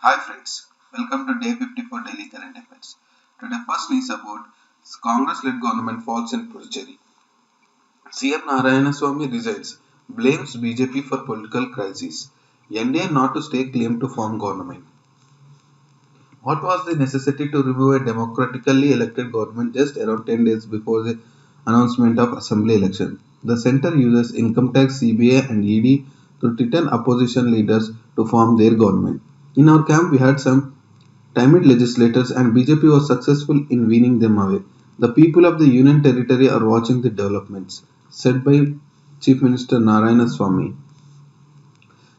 Hi friends, welcome to day 54 Daily Current Affairs. Today first news about Congress-led government falls in Puducherry. CM Narayanaswamy resigns, blames BJP for political crisis. NDA not to stake claim to form government. What was the necessity to remove a democratically elected government just around 10 days before the announcement of assembly election? The centre uses income tax, CBI and ED to threaten opposition leaders to form their government. In our camp, we had some timid legislators and BJP was successful in weaning them away. The people of the Union Territory are watching the developments, said by Chief Minister Narayana Swamy.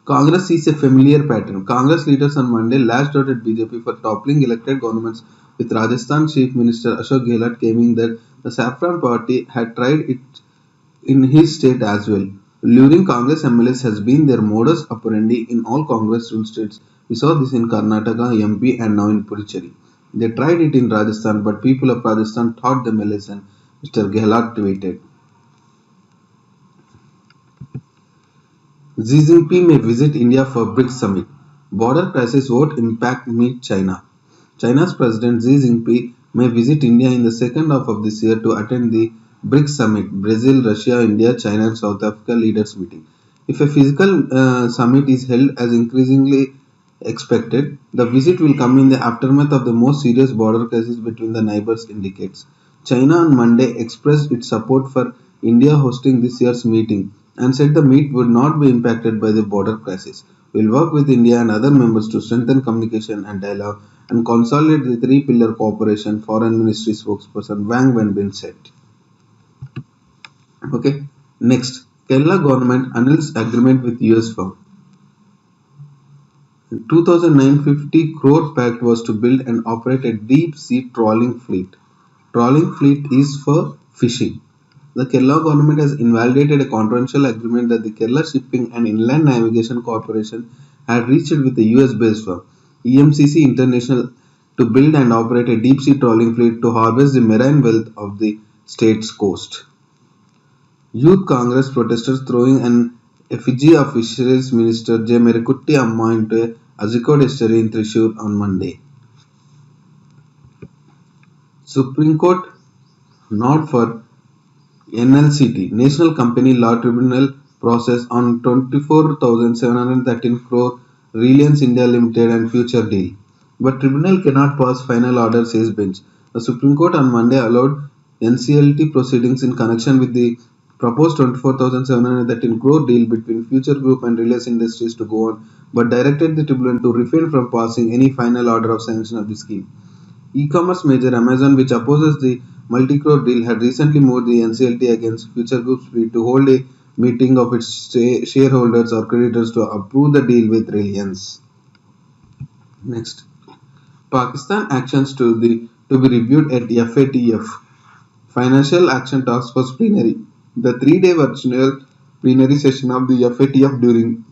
Congress sees a familiar pattern. Congress leaders on Monday lashed out at BJP for toppling elected governments, with Rajasthan Chief Minister Ashok Gehlot claiming that the Saffron Party had tried it in his state as well. Luring Congress MLAs has been their modus operandi in all Congress ruled states. We saw this in Karnataka, MP, and now in Puducherry. They tried it in Rajasthan, but people of Rajasthan taught them a lesson, Mr. Gehlot tweeted. Xi Jinping may visit India for BRICS summit. Border crisis won't impact meet China. China's President Xi Jinping may visit India in the second half of this year to attend the BRICS summit, Brazil, Russia, India, China and South Africa leaders meeting. If a physical summit is held as increasingly expected, the visit will come in the aftermath of the most serious border crisis between the neighbors in decades. China on Monday expressed its support for India hosting this year's meeting and said the meet would not be impacted by the border crisis. We will work with India and other members to strengthen communication and dialogue and consolidate the three-pillar cooperation, Foreign Ministry spokesperson Wang Wenbin said. Okay, next, Kerala government annuls agreement with US firm. In 2009, 50 crore pact was to build and operate a deep-sea trawling fleet. Trawling fleet is for fishing. The Kerala government has invalidated a confidential agreement that the Kerala Shipping and Inland Navigation Corporation had reached with the US-based firm, EMCC International, to build and operate a deep-sea trawling fleet to harvest the marine wealth of the state's coast. Youth Congress protesters throwing an effigy of Fisheries Minister J. Merikutti Amma into a Azhikode estuary in Thrissur on Monday. Supreme Court not for NLCT, National Company Law Tribunal process on 24,713 crore Reliance India Limited and future deal. But tribunal cannot pass final order, says bench. The Supreme Court on Monday allowed NCLT proceedings in connection with the proposed 24,713 crore deal between Future Group and Reliance Industries to go on, but directed the tribunal to refrain from passing any final order of sanction of the scheme. E-commerce major Amazon, which opposes the multi-crore deal, had recently moved the NCLT against Future Group's bid to hold a meeting of its shareholders or creditors to approve the deal with Reliance. Next, Pakistan actions to be reviewed at FATF, Financial Action Task Force plenary. The 3-day virtual plenary session of the FATF, during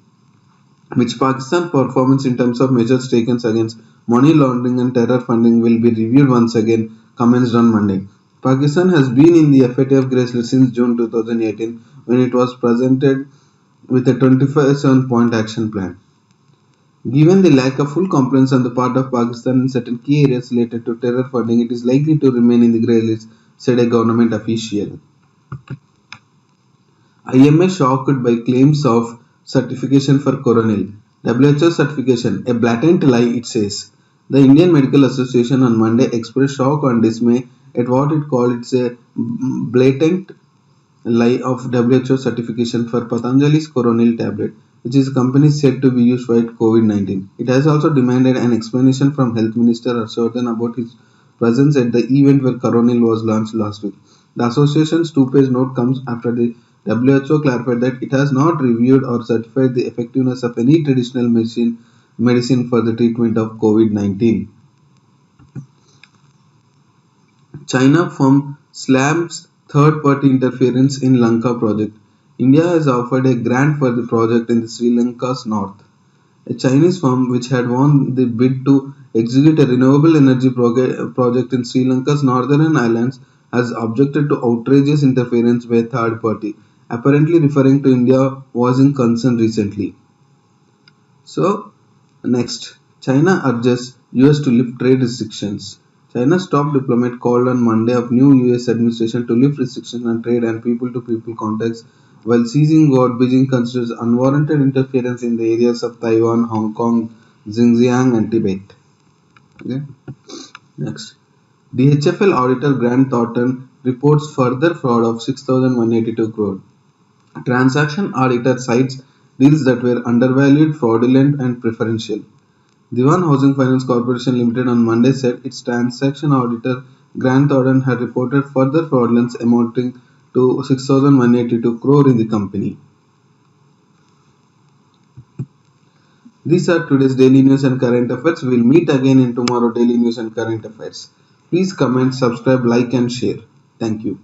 which Pakistan's performance in terms of measures taken against money laundering and terror funding will be reviewed once again, commenced on Monday. Pakistan has been in the FATF grace list since June 2018, when it was presented with a 27-point action plan. Given the lack of full compliance on the part of Pakistan in certain key areas related to terror funding, it is likely to remain in the grey list, said a government official. IMA shocked by claims of certification for coronil. WHO certification, a blatant lie, it says. The Indian Medical Association on Monday expressed shock and dismay at what it called a blatant lie of WHO certification for Patanjali's coronil tablet, which is a company said to be used to fight COVID-19. It has also demanded an explanation from Health Minister Harshvardhan about his presence at the event where coronil was launched last week. The association's two-page note comes after the WHO clarified that it has not reviewed or certified the effectiveness of any traditional medicine for the treatment of COVID-19. China firm slams third-party interference in Lanka project. India has offered a grant for the project in Sri Lanka's north. A Chinese firm which had won the bid to execute a renewable energy project in Sri Lanka's northern islands has objected to outrageous interference by a third party, apparently referring to India voicing concern recently. So, next, China urges US to lift trade restrictions. China's top diplomat called on Monday of new US administration to lift restrictions on trade and people-to-people contacts while seizing what Beijing considers unwarranted interference in the areas of Taiwan, Hong Kong, Xinjiang and Tibet. Okay. Next. DHFL auditor Grant Thornton reports further fraud of 6,182 crore. Transaction auditor cites deals that were undervalued, fraudulent and preferential. Dewan Housing Finance Corporation Limited on Monday said its transaction auditor Grant Thornton had reported further fraudulence amounting to 6,182 crore in the company. These are today's daily news and current affairs. We will meet again in tomorrow daily news and current affairs. Please comment, subscribe, like and share. Thank you.